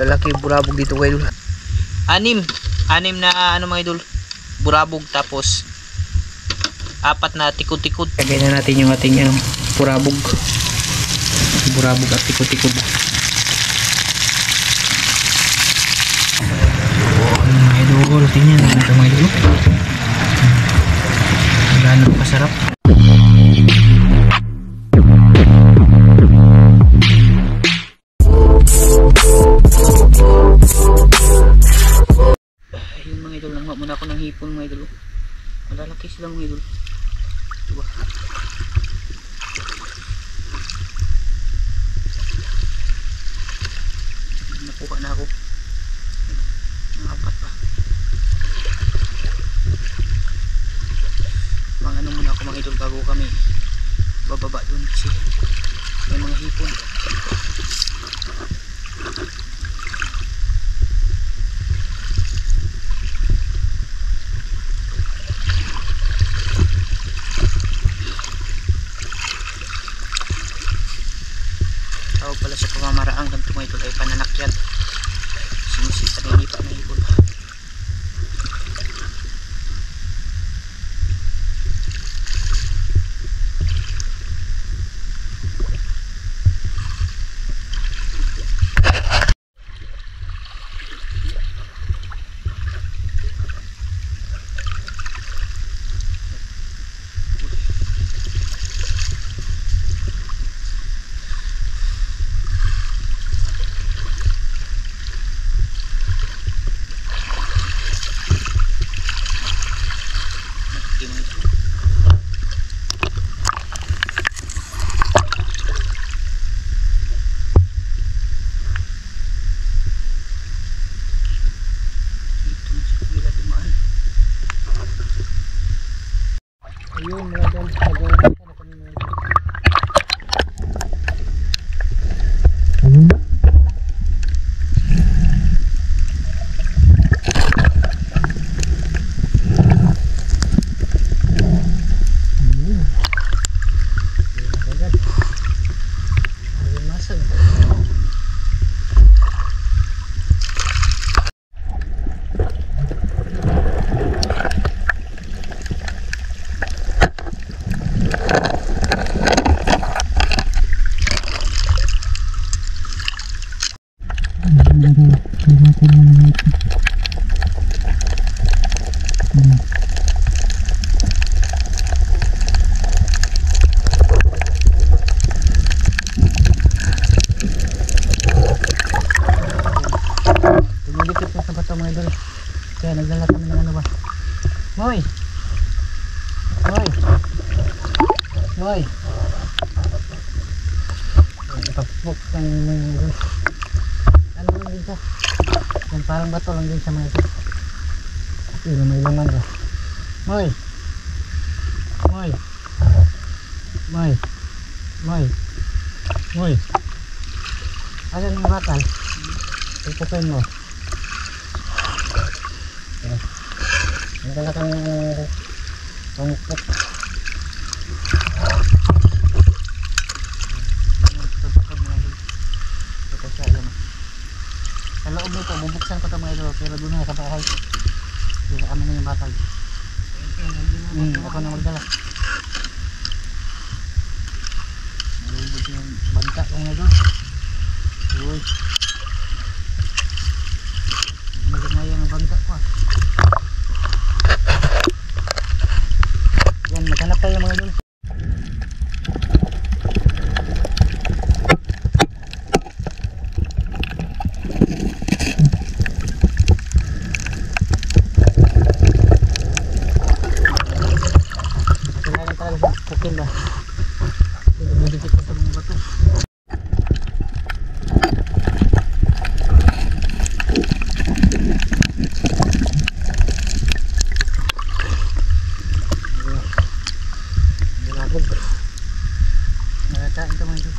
Lalaki burabog dito mga idol. Anim na ano mga idol, burabog, tapos 4 na tikot-tikot. Lagay na natin yung ating burabog at tikot-tikot. Mga idol, tingnan natin mga idol. Gano'n kasarap. Ayun mga idol, nangma muna ako ng hipon mga idol. Malalaki sila mga idol. Diba? Nakuha na ako. Apat pa. Mga ano muna ako mga idol bago kami bababa dun kasi may mga hipon. Tawag pala sa pamamaraang ganito mga idol ay pananakyan. Sinisita na hindi pa na hipon. Ayun mga idol, nag-uwi na kami mga idol. Tumidikit na sa bato mga idol. Kaya nagdala kami ng ano ba? Moy! Moy! Moy! Ipapok ng mga idol. Ano lang dito? Yung parang bato lang din sa mga idol. Yun, may laman ba? Moy! Moy! Moy! Moy! Moy! Asan yung bakal? Ipukin mo. Nagdala kami ng pamukpok. Sa loob nito, bubuksan ko ito mga idol, pero doon na sa bahay. Sa amin na yung bakal. Ako na magdala. Nalubos yung bangka mga idol. Uy. Magandang ang bangka ko. Yan, maghanap tayo mga idol. Kailangan talaga sa kukin ba? Didikit ko sa mga bato. Kain ka mga idol.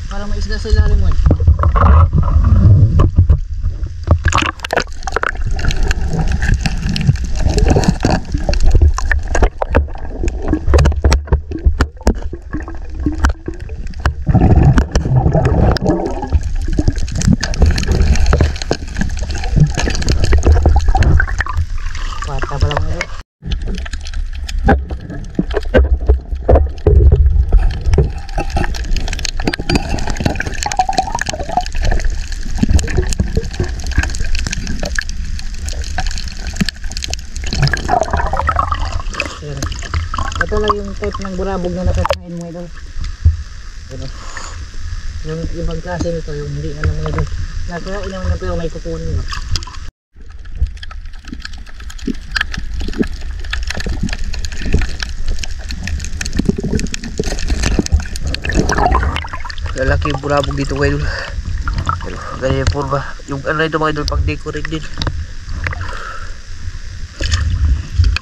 Parang may isda sa ilalim mo eh. Pata pala mga ito. Ito lang yung type ng burabog na nakakain mo ito. Yung ibang klase nito, yung hindi ano mo ito. Nakakain naman na pero may kukunin mo. Lalaki yung burabog dito mga idol. Pero ganyan yung purba. Yung ano ito mga idol, pag decorate din.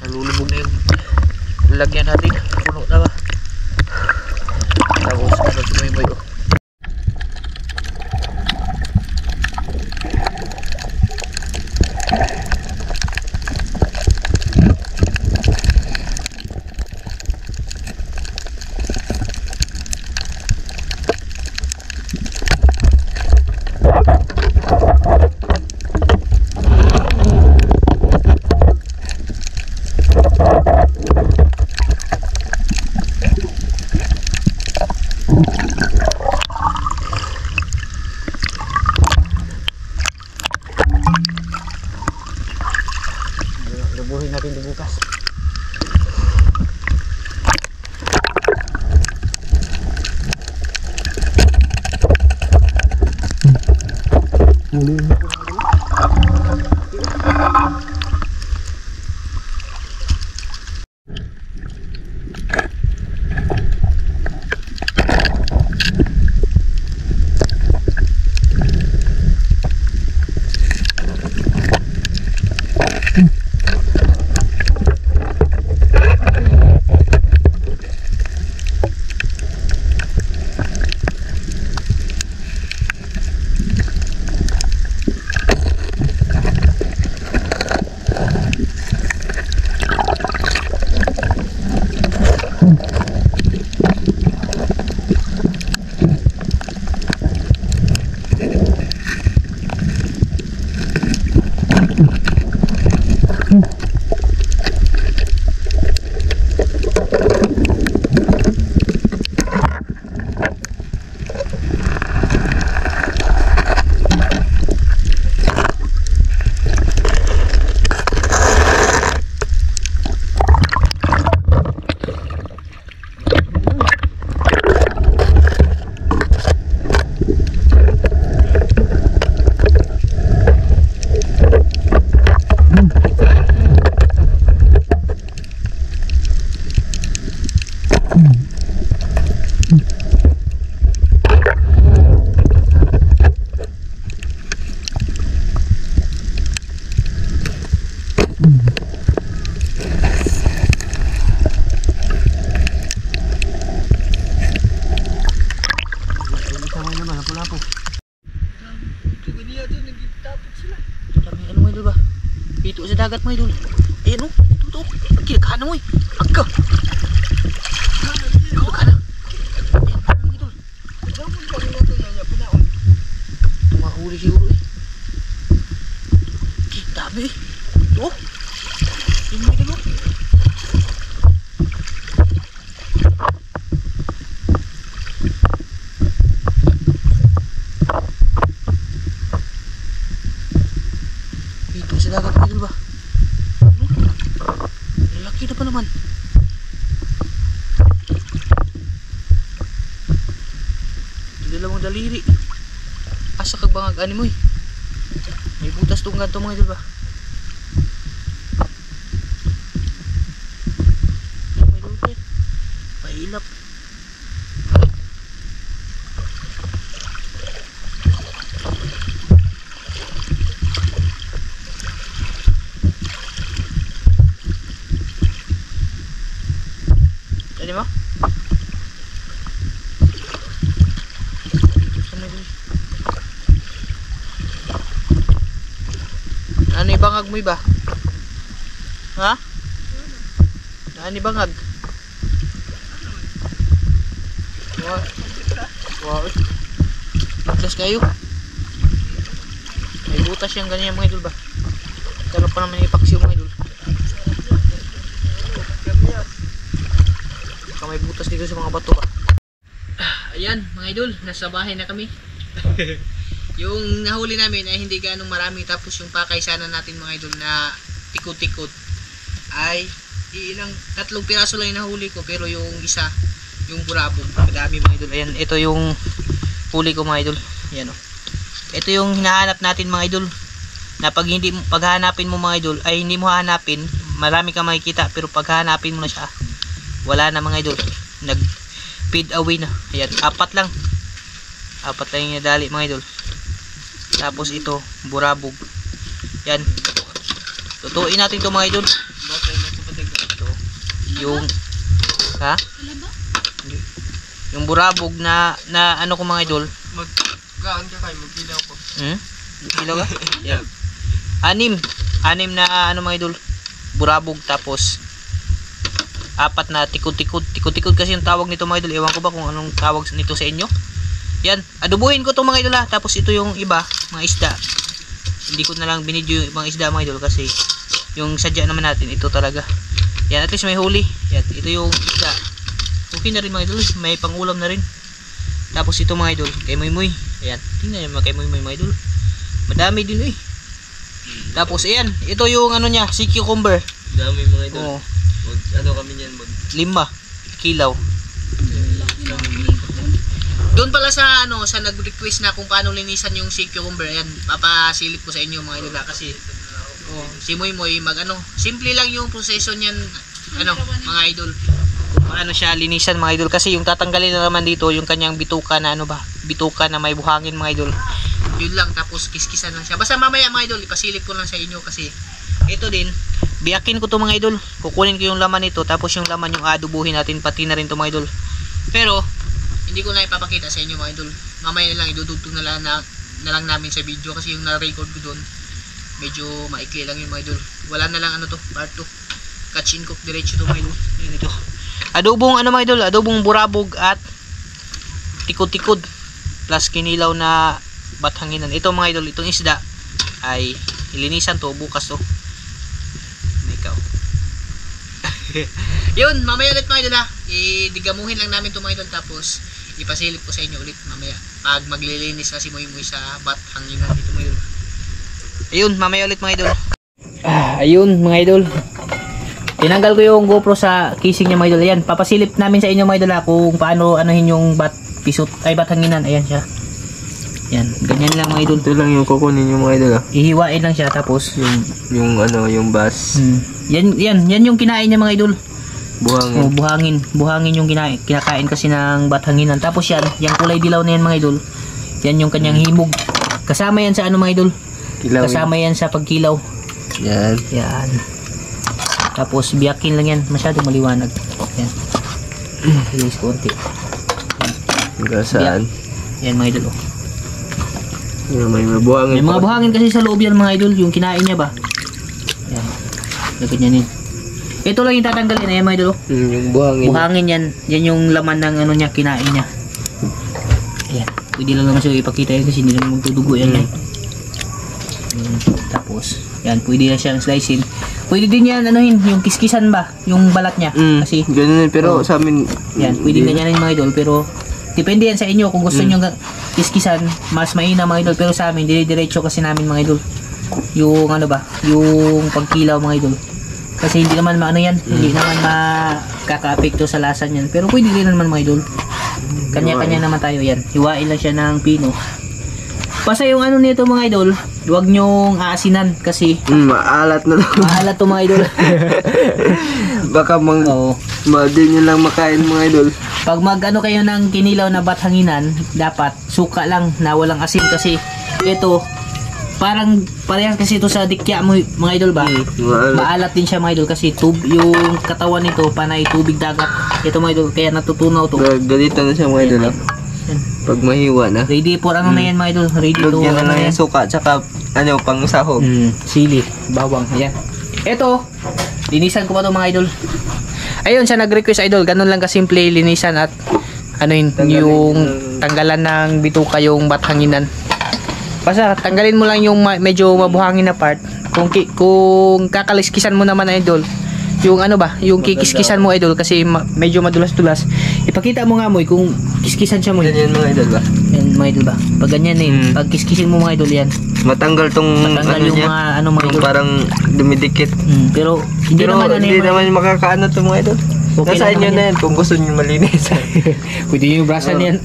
Nalulubog na yung lagyan natin, puno na ba? Tapos sunod mo ito. Lubuhin natin ito bukas. Dito sa dagat mga idol. Ayan o. Dito. Kinakahan mo eh. Agka. Kinakahan na. Ayan mga idol. Tumahuli siguro eh. Dami eh. Ito. Ayan mga idol. Dito sa dagat mga idol ba? Lalaki na pa naman. Dalawang daliri. Asa kag bangag ani mo eh. May butas tong ganto mga idol ba? May dulpet. Pailap. Tadi mo? Ano ibangag mo iba? Ha? Ano ibangag? Wow. Wow. Butas kayo. May butas yung ganyan mga idol ba? Sarap pa naman ipaksiw mga idol. Baka may butas dito sa mga bato ba? Ayan mga idol, nasa bahay na kami. Yung nahuli namin ay hindi ganong marami, tapos yung pakay sana natin mga idol na tikot-tikot ay ilang 3 piraso lang yung nahuli ko, pero yung isa yung burabog madami mga idol. Ayan, ito yung huli ko mga idol. Ayan o. Ito yung hinahanap natin mga idol, na paghanapin mo mga idol ay hindi mo hahanapin, marami ka makikita, pero paghanapin mo na siya wala na mga idol, nag feed away na. Ayan, 4 lang yung nadali mga idol. Tapos ito, burabog. Yan. Tutuin natin ito mga idol. Ito. Yung ha? Yung burabog na ano ko mga idol. Magkaan ka kayo, magkilaw ko. Kilaw ka? Yan. Anim na ano mga idol. Burabog, tapos 4 na tikod-tikod. Tikod-tikod kasi yung tawag nito mga idol. Ewan ko ba kung anong tawag nito sa inyo. Yan, adubuhin ko itong mga idol ha. Tapos ito yung iba, mga isda. Hindi ko na lang binidyo yung mga isda mga idol, kasi yung sadya naman natin ito talaga. Yan, at least may huli. Yan, ito yung isda. Okay na rin mga idol, may pangulam na rin. Tapos ito mga idol, kay Moy-Moy. Ayan, tingnan nyo kay Moy-Moy mga idol. Madami din eh. Tapos ayan, ito yung ano niya, sea cucumber. Dami mga idol. Ano kami niyan, 5 kilaw. Doon pala sa sa nag-request na kung paano linisan yung sea cucumber, ayan, papasilip ko sa inyo mga idol kasi si Moy-Moy simple lang yung proseso niyan mga idol. Kung paano siya linisan mga idol, kasi yung tatanggalin na naman dito yung kanyang bituka na bituka na may buhangin mga idol. Yun lang, tapos kiskisan lang siya. Basta mamaya mga idol, ipasilip ko lang sa inyo kasi ito din, biyakin ko to mga idol. Kukunin ko yung laman nito, tapos yung laman yung adubuhin natin, pati na rin to mga idol. Pero hindi ko na ipapakita sa inyo mga idol. Mamaya na lang, idudugtong na lang namin sa video, kasi yung na-record ko doon medyo maikli lang yung mga idol. Wala na lang part 2. Catch and cook diretso to mga idol. Ayan ito. Adobong mga idol, adobong burabog at tikod-tikod plus kinilaw na bathanginan. Ito mga idol, itong isda ay ilinisan to bukas to. Ikaw. Yun, mamaya ulit mga idol ha. Idigamuhin lang namin to mga idol, tapos ipasilip ko sa inyo ulit mamaya pag maglilinis na si Moy-Moy sa bathanginan dito mga idol. Ayun, mamaya ulit mga idol. Ayun mga idol, tinanggal ko yung GoPro sa casing niya mga idol. Ayan, papasilip namin sa inyo mga idol kung paano anuhin yung bathanginan. Ayan siya. Yan, ganyan lang mga idol. Ito lang yung kukunin yung mga idol Ihiwain lang siya, tapos yung bas. Yan yung kinain niya mga idol. Buhangin. Buhangin yung kinakain kasi ng bathanginan. Tapos yung kulay dilaw na yan mga idol, yan yung kanyang himog. Kasama yan sa mga idol. Kilawin. Kasama yan sa pagkilaw. Yan. Tapos biyakin lang yan, masyado maliwanag. Yan. Release konti. Saan? Yan mga idol. May buhangin. May mga buhangin kasi sa loob yan mga idol, yung kinain niya ba. Gaganyanin. Ito lang yung tatanggalin. Ayan mga idol. Yung buhangin. Buhangin yan. Yan yung laman ng ano niya, kinain niya. Ayan. Pwede lang naman siya ipakita yan kasi hindi naman magtudugo yan. Tapos, yan. Pwede na siyang slicein. Pwede din yan, anuhin, yung kiskisan ba? Yung balat niya. Kasi, ganun pero sa amin, yan, pwede ganyanin mga idol. Pero, depende yan sa inyo. Kung gusto nyo kiskisan, mas mainam mga idol. Pero sa amin, dire-diretso kasi namin mga idol. Yung ano ba? Yung pagkilaw mga idol. Kasi hindi naman maano yan. Hindi naman makaka-apekto sa lasa niyan. Pero pwede din naman mga idol. Kanya-kanya naman tayo yan. Hiwain lang siya ng pino. Basta yung ano nito mga idol, huwag nyong aasinan kasi maalat na daw. maalat to mga idol. Baka di nyo lang makain mga idol. Pag mag ano kayo ng kinilaw na bathanginan, dapat suka lang na walang asin kasi ito parang parehas kasi ito sa dikya mo mga idol ba? Maalat din siya mga idol kasi yung katawan nito panay tubig dagat. Ito mga idol kaya natutunaw to. Ganito na siya mga idol. Pag mahiwa na. Ready for ano na yan mga idol. Ready to Lugyan ano na yan. yung suka tsaka ano pang sahog. Sili, bawang. Ayan. Ito, linisan ko pa to mga idol. Ayun siya nag-request idol. Ganun lang kasimple linisan at ano yun, yung tanggalan ng bituka yung bathanginan. Basta tanggalin mo lang yung medyo mabuhangin na part. Kung kakaliskisan mo naman idol, yung ano ba, yung kikiskisan mo idol kasi medyo madulas-dulas. Ipakita mo nga mo kung kiskisan siya mo. Ganyan mga idol ba? Yan mga idol ba? Pag ganyan pag kiskisin mo mga idol yan. Matanggal tong Matanggal ano yung niya. mga ano mga idol. Parang dumidikit. Pero hindi naman makakaano to mga idol. Okay Nasa inyo yan. na yan kung gusto niyo malinis. Pwede yung brasan yan.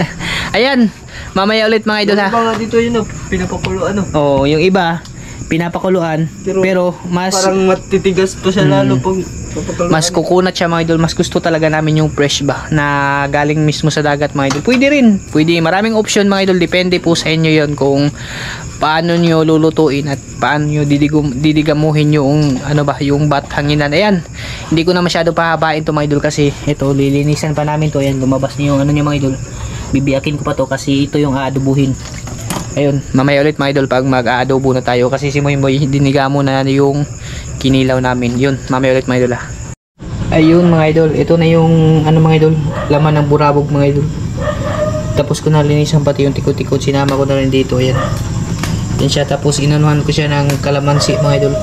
Ayan, mamaya ulit mga idol ha. Ano ba nga dito yun pinapakulo ano? Oh, yung iba pinapakuluan pero mas parang matitigas to siya lalo pag papakuluan. mas kukunat siya mga idol. Mas gusto talaga namin yung fresh ba na galing mismo sa dagat mga idol. Pwede rin. Pwede. Maraming option mga idol. Depende po sa inyo yon kung paano nyo lulutuin at paano nyo didigamuhin yung ano ba, yung bathanginan. Ayan. Hindi ko na masyado pahabain to mga idol kasi ito lilinisan pa namin to. Ayan, lumabas na yung ano nyo mga idol. Bibiyakin ko pa to kasi ito yung aadobuhin. Ayun, mamaya ulit mga idol pag mag-aadobo na tayo kasi si Moy diniga mo na yung kinilaw namin. Yun, mamaya ulit mga idol ha. Ayun mga idol, ito na yung ano mga idol, laman ng burabog mga idol. Tapos ko na linisan pati yung tikot-tikot, sinama ko na rin dito. Ayan. Yan siya, tapos inanuhan ko siya ng kalamansi mga idol.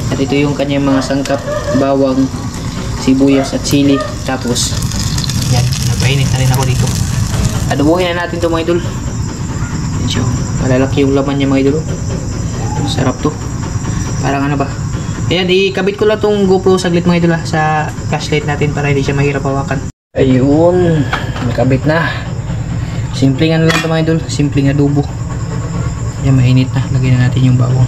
At ito yung kanyang mga sangkap, bawang, sibuyas at sili. Tapos yan, napainit na rin ako dito. Adobohin na natin to mga idol. So, malalaki yung laman niya mga idol. Sarap to. Parang ano ba? Ayan, ikabit ko lang tong GoPro saglit mga idol sa flashlight natin para hindi siya mahirap hawakan. Ayun, nakabit na. Simpleng ano lang ito mga idol. Simpleng adobo. Ayan, mainit na. Lagyan na natin yung bawang.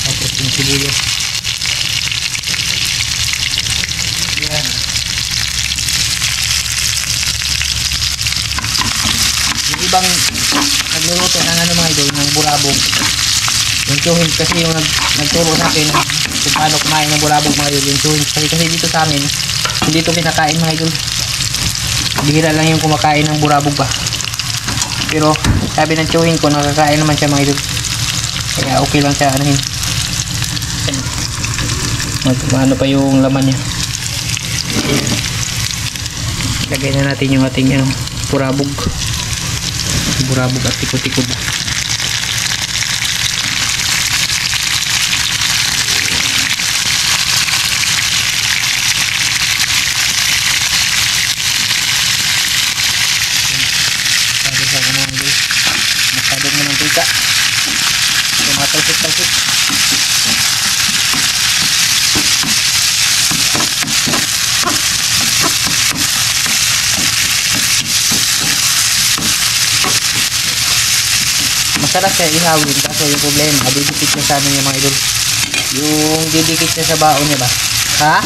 Tapos yung sibuyas. Yung ibang nagluluto ng ano mga idol, ng burabog. Yung tsuhin kasi yung nagturo sa akin kung paano kumain ng burabog mga idol. Yung tsuhin kasi dito sa amin, hindi ito kinakain mga idol. Bihira lang yung kumakain ng burabog ba. Pero sabi ng tsuhin ko, nakakain naman siya mga idol. Kaya okay lang siya anuhin. Ano pa yung laman niya. Lagay na natin yung ating burabog at tikot-tikot. Masyadong mo ng tika. Tumatalsik-talsik. Masarap siya ihawin kaso yung problema didikit niya sa amin yung mga idol. Yung didikit niya sa baon niya ba? Ha?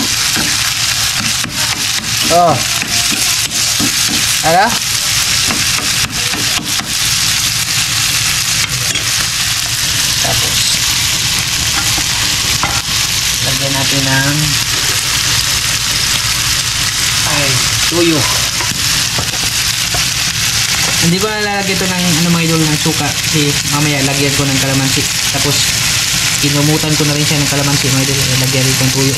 Oh. Ano? Tapos lagyan natin ng tuyo. Hindi ko na lalagyan ito ng ano mga idol ng suka kasi mamaya lagyan ko ng kalamansi. Tapos kinumutan ko na rin siya ng kalamansi mga idol. Lagyan rin itong tuyo.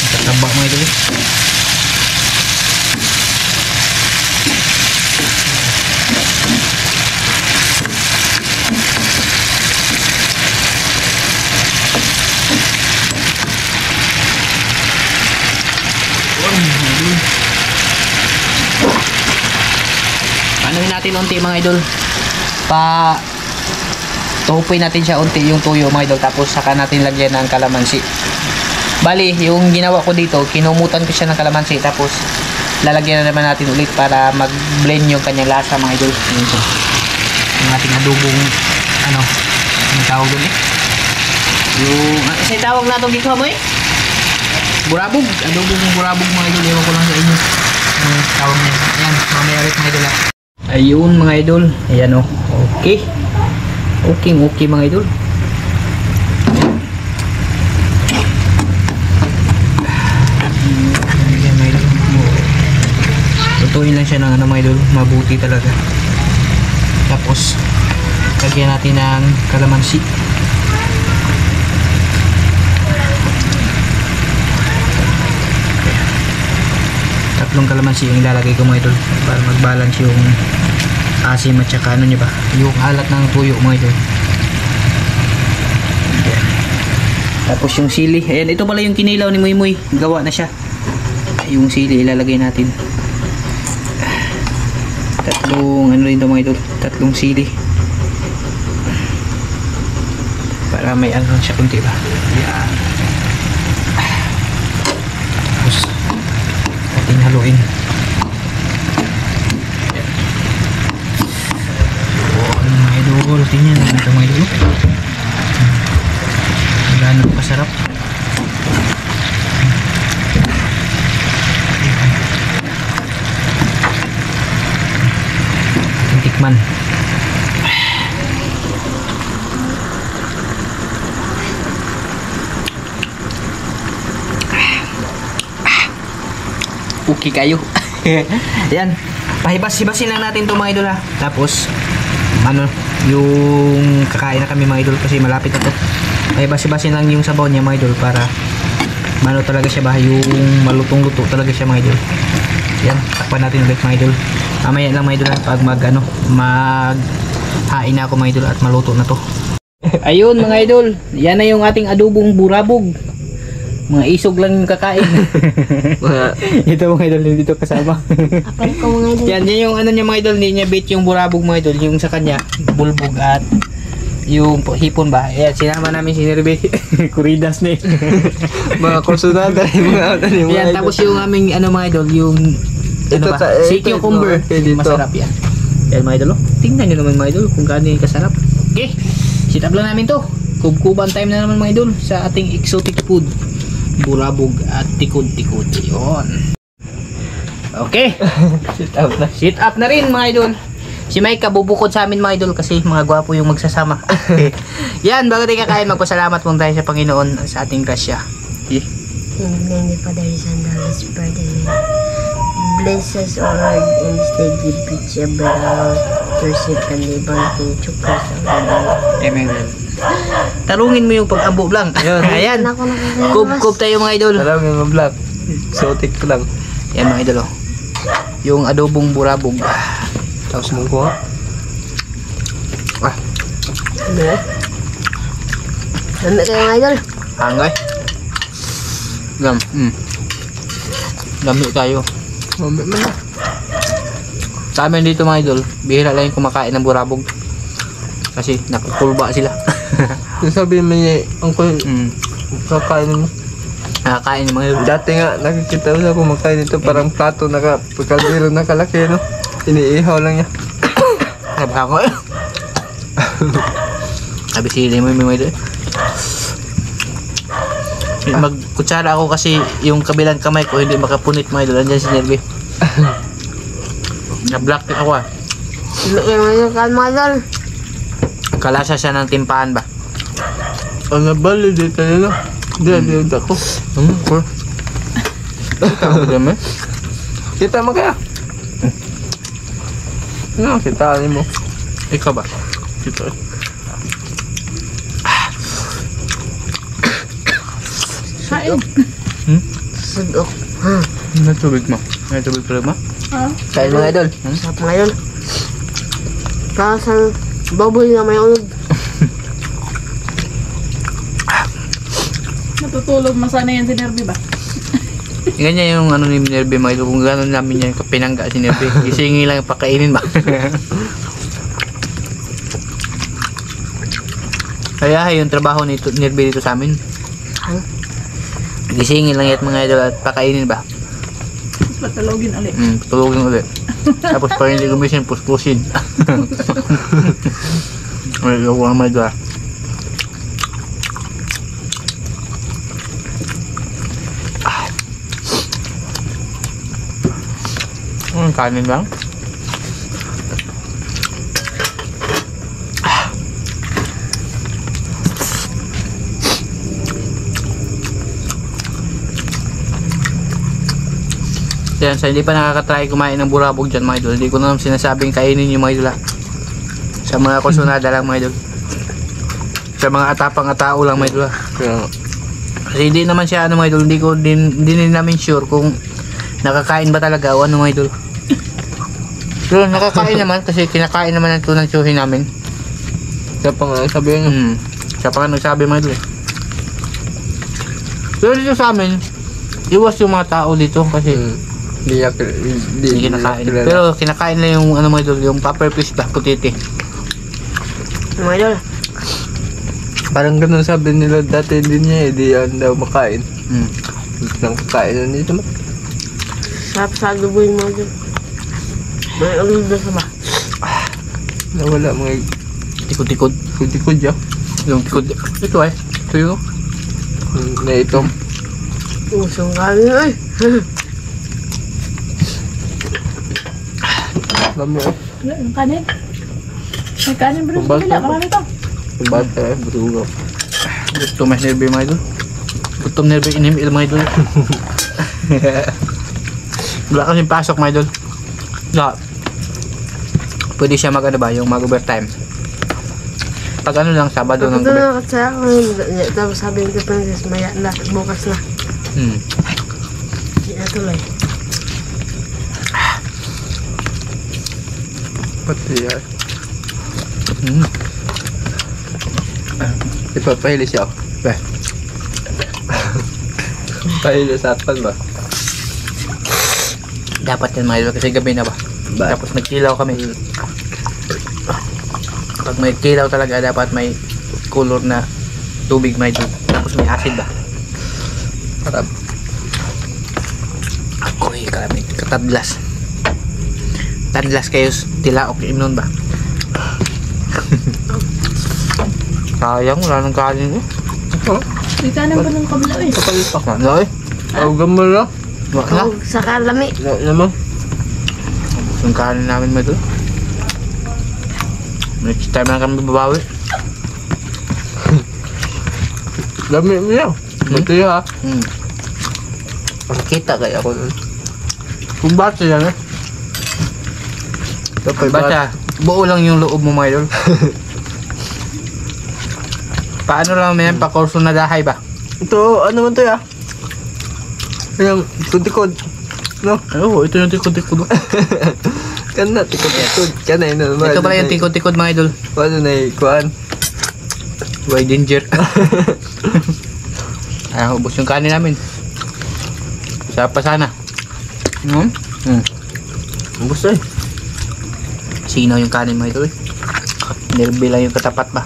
Tataba mga idol. Panuhin natin unti mga idol. Tuhupin natin siya unti yung tuyo mga idol. Tapos saka natin lagyan ng kalamansi. Bali, yung ginawa ko dito, kinumutan ko siya ng kalamansi. Tapos lalagyan na naman natin ulit para mag-blend yung kanyang lasa mga idol. Yun siya. Yung ating adobong ano, ang tawag doon eh. Yung, isa tawag na itong gikuha mo eh. Burabog. Adobong burabog mga idol. Ewan ko lang sa inyo. Ang tawag niya. Ayan, mamaya ulit mga idol. Ayun mga idol. Ayan o. Okay. Okay mga idol. Ayan mga idol. Tutuin lang siya ng ano mga idol. Mabuti talaga. Tapos, lagyan natin ng kalamansi. Tatlong kalamansi yung ilalagay ko mga idol para mag-balance yung asim at saka ano nyo ba yung alat ng tuyo mga idol. Ayan. Tapos yung sili, ayan, ito pala yung kinilaw ni Muy Muy, gawa na siya. Yung sili ilalagay natin. Tatlong ano rin ito mga idol, tatlong sili para may ano siya kunti ba. Ayan. Haluin. Oh, ano mga idol, tingnan natin ito mga idol. Gano'n kasarap. Tikman. Okay kayo. Ayan, pahibas-hibasin lang natin itong mga idol ha. Tapos ano, yung kakain na kami mga idol kasi malapit na to. Pahibas-hibasin lang yung sabaw niya mga idol para ano talaga siya ba, yung malutong-luto talaga siya mga idol. Ayan, takpan natin ulit mga idol. Mamaya lang mga idol ha, pag hain na ako mga idol at maluto na to. Ayun mga idol, yan na yung ating adobong burabog. Mga isog lang yung kakain. Ito mga idol, dito kasama. Apal ko mga idol. Yan yung ano niya mga idol, hindi niya bait yung burabog mga idol. Yung sa kanya, bulbog at yung hipon ba. Ayan, sinama namin si Nerbe. Kuridas na eh. Mga kursunada yung mga ano yung Yan, tapos yung aming ano mga idol, yung ano ba, sea cucumber. Masarap yan. Yan mga idol, oh. Tingnan nyo naman mga idol kung gaano yung kasarap. Okay, sit up lang namin to. Kubkuban time na naman mga idol sa ating exotic food. Burabog at tikod-tikod. Yun. Okay. Sit up na rin mga idol. Si Mike kabubukod sa amin mga idol kasi mga gwapo yung magsasama. Yan, bago tayo kakain, magpasalamat mong tayo sa Panginoon sa ating grasya. Okay. In the name of the Father, Son, and Holy Spirit, amen. Bless us, O Lord, and this day give peace abroad, worship and libang king chukras ang Amen. Tarungin mo yung pag-abo lang. Ayan. Kub tayo mga idol. Alam mo vlog. Exotic ko lang. Yan mga idol, oh. Yung adobong burabog. Tapos mo ko. Ano kayo mga idol? Hangay. Gam. Dami tayo. Mamit man na. Sa amin dito mga idol, bihira lang yung kumakain ng burabog. Kasi nakukulba sila. Sabihin mo niya, Uncle, kakain mo. Nakakain yung mga idol. Dati nga, nakikita ko sa kumakain nito, parang plato, pagkaldero na kalaki, no? Iniihaw lang niya. Nabaka ko eh. Sabi sila mo yung mga idol. Magkutsara ako kasi yung kabilang kamay ko hindi makapunit mga idol. Andyan si Nerbe. Na-black ako ah. Ano kayo mga idol? Kalasa siya ng timpahan ba? Ang nabali dito yun, no? Hindi ako. Cool. Kita mo kaya? Ano, kita mo. Ikaw ba? Kita. Kain. Sudok. May tubig mo. May tubig pala mo? Kain mga idol. Sarap ngayon. Parang baboy na may unod. Natutulog masana yan si Nerby ba? Ganyan yung ano ni Nerbe mga idol. Kung gano'n namin yan pinangga si Nerbe. Gisingi lang yung pakainin ba? Kaya yung trabaho ni Nerbe dito sa amin. Gisingin lang yan mga idol at pakainin ba? Tapos patulogin ulit. Tulogin ulit. Tapos pag hindi gumising, puspusin. Ay, ako ang mga idol. Kanin lang. Yan, sa hindi pa nakakatry kumain ng burabog dyan mga idol, hindi ko naman sinasabing kainin yung mga idol ha. Sa mga kusunada lang mga idol. Sa mga atapang-atao lang mga idol ha. Kasi hindi naman siya ano mga idol, hindi din namin sure kung nakakain ba talaga o ano mga idol. Pero nakakain naman kasi kinakain naman ng tunang tsuhin namin. Siya pa nga sabi niya. Siya pa nga nagsabi mga idol. Pero dito sa amin, iwas yung mga tao dito kasi Hindi kinakain. Pero kinakain lang yung ano mga idol, yung pepper fish ba, putiti. Mga idol. Parang ganun sabi nila dati din niya, hindi yan daw makain. Nang kakain na nito mo. Sarap sa adobo yung mga idol. May unod na sa ba? Nawala mga Tikod-tikod. kutikod ya. Yung tikod. Ito ay. Ito yun. Na itong. Usong kami ay. Lami eh. Wala, yung kanin. May kanin bro sa Kumbal kabila. pa. Marami to. Bata eh, burugaw. Gusto mas nerve mga idol. Gutom nerve inimil mga idol. Wala kasing pasok mga idol. Wala. Pwede siya mag ano ba, yung mag overtime. Pag ano lang, Sabado ng Ito gabi. na kasi ako. Tapos sabi ng princess, maya na. Bukas na. Hindi na tuloy. Pati yan. Ipapahili siya ako. Pahili sa atpan ba? Dapat yan mga idol kasi gabi na ba. Tapos nagkilaw kami. Pag may kilaw talaga, dapat may color na tubig mga idol. Tapos may acid ba. Harap. Ako'y kalamit. Katadlas. Tadlas kayo tilaok yung nun ba. Sayang, wala nang kanin eh. May kanin ba ng kabila eh? Kapalipak. Ano eh? Awag mo lang. Wala. Huwag sa kalami. Naman. Yung kanin namin mga idol. Next time na kami babawi. Dami mo yan. Buti ha. Ang kita kaya ako nun. Kung bata yan eh. Kapag Basta, buo lang yung loob mo mga idol. Paano lang may pakurso na dahay ba? Ito, ano man to ya? Yung tikod-tikod. No? Oo, ito yung tikod-tikod. Kana, tikod-tikod. Kana yun naman. Ito pala yung tikod-tikod mga idol. Ano na kuhaan? Why danger? Ay, ubos yung kanin namin. Sarap pa sana. Ubus eh. Sinaw yung kanin mga idol. Nerbe lang yung katapat ba.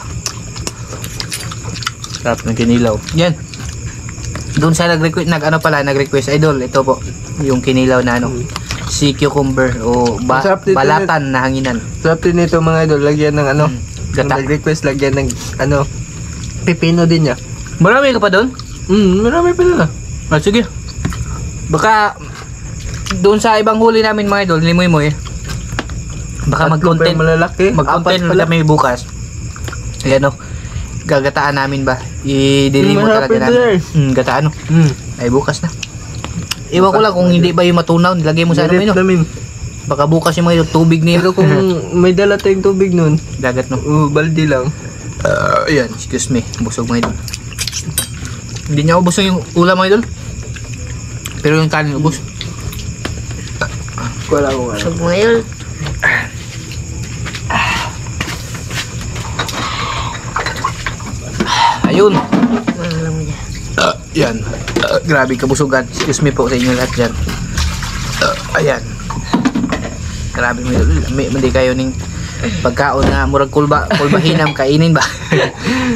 Sarap ng kinilaw. Yan. Doon sa nag-request idol. Ito po. Yung kinilaw na ano. Sea cucumber o Masarap dito balatan na hanginan. Sarap din ito mga idol. Lagyan ng ano. Gata. Nag-request lagyan ng ano. Pipino din niya. Marami ka pa doon? Marami pa na. Ah, sige. Baka doon sa ibang huli namin mga idol, limoy mo eh. Baka mag-content. Malalaki. Mag-content Apat pala. kami bukas. Ayan o. Gagataan namin ba? I-demo talaga Masarap ito, namin. sir. Gataan o. Hmm. Ay bukas na. Iwan ko lang kung hindi ba yung matunaw, nilagay mo sa ano Direct no? namin. Baka bukas yung mga tubig niya. Pero kung may dala tayong tubig nun, Dagat no. baldi lang. Ayan, excuse me. Busog mga idol. Hindi niya ubos yung ulam mga idol. Pero yung kanin ubos. Wala ko So, ngayon, Ayun. alam mo niya. Yan. Grabe kabusugan. Excuse me po sa inyo lahat dyan. Ayan. Grabe mga idol. Hindi kayo ning pagkaon na murag kulbahinam kainin ba?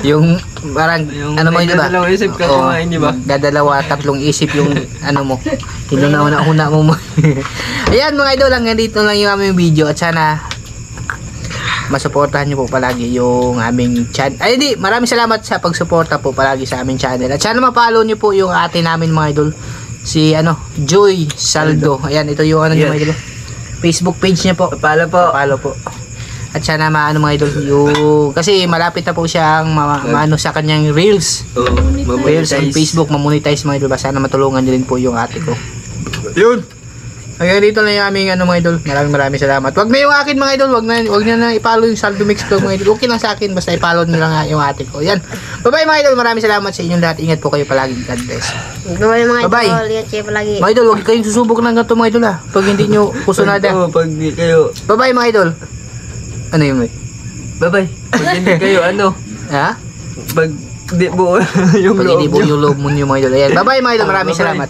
yung parang Yung ano mo yun ba? dadalawang isip ka kumain, di ba? Dadalawa, tatlong isip yung ano mo. Hinuna-huna mo. Ayan mga idol, hanggang dito lang yung aming video at sana masuportahan nyo po palagi yung aming channel. Ay di, maraming salamat sa pagsuporta po palagi sa aming channel. At sana ma-follow nyo po yung ate namin mga idol. Si Joy Saldo. Ayan, ito yung Yes. mga idol. Facebook page niya po. Pala po. Follow po. At sana maano mga idol yung kasi malapit na po siyang maano sa kanyang reels. Reels on Facebook, mamonetize mga idol. Sana matulungan niyo rin po yung ate ko. Yun. Hanggang dito lang yung aming mga idol. Maraming salamat. Wag na yung akin mga idol. Wag na i-follow yung Saldo Mix Vlog mga idol. Okay lang sa akin basta i-follow niyo lang yung ate ko. Yan. Bye-bye mga idol. Maraming salamat sa inyong lahat. Ingat po kayo palagi. God bless. Bye mga Bye-bye. idol. Ingat kayo palagi. Mga idol, wag kayong susubok ng ganito mga idol ha. Pag hindi nyo kusunada. Pag di kayo, Bye-bye mga idol. Ano yun may? bye-bye. Pag hindi kayo Ha? pag di buo yung Pag loob hindi nyo. po yung loob mo nyo mga idol. Ayan. Bye-bye mga idol. Maraming Bye-bye. salamat.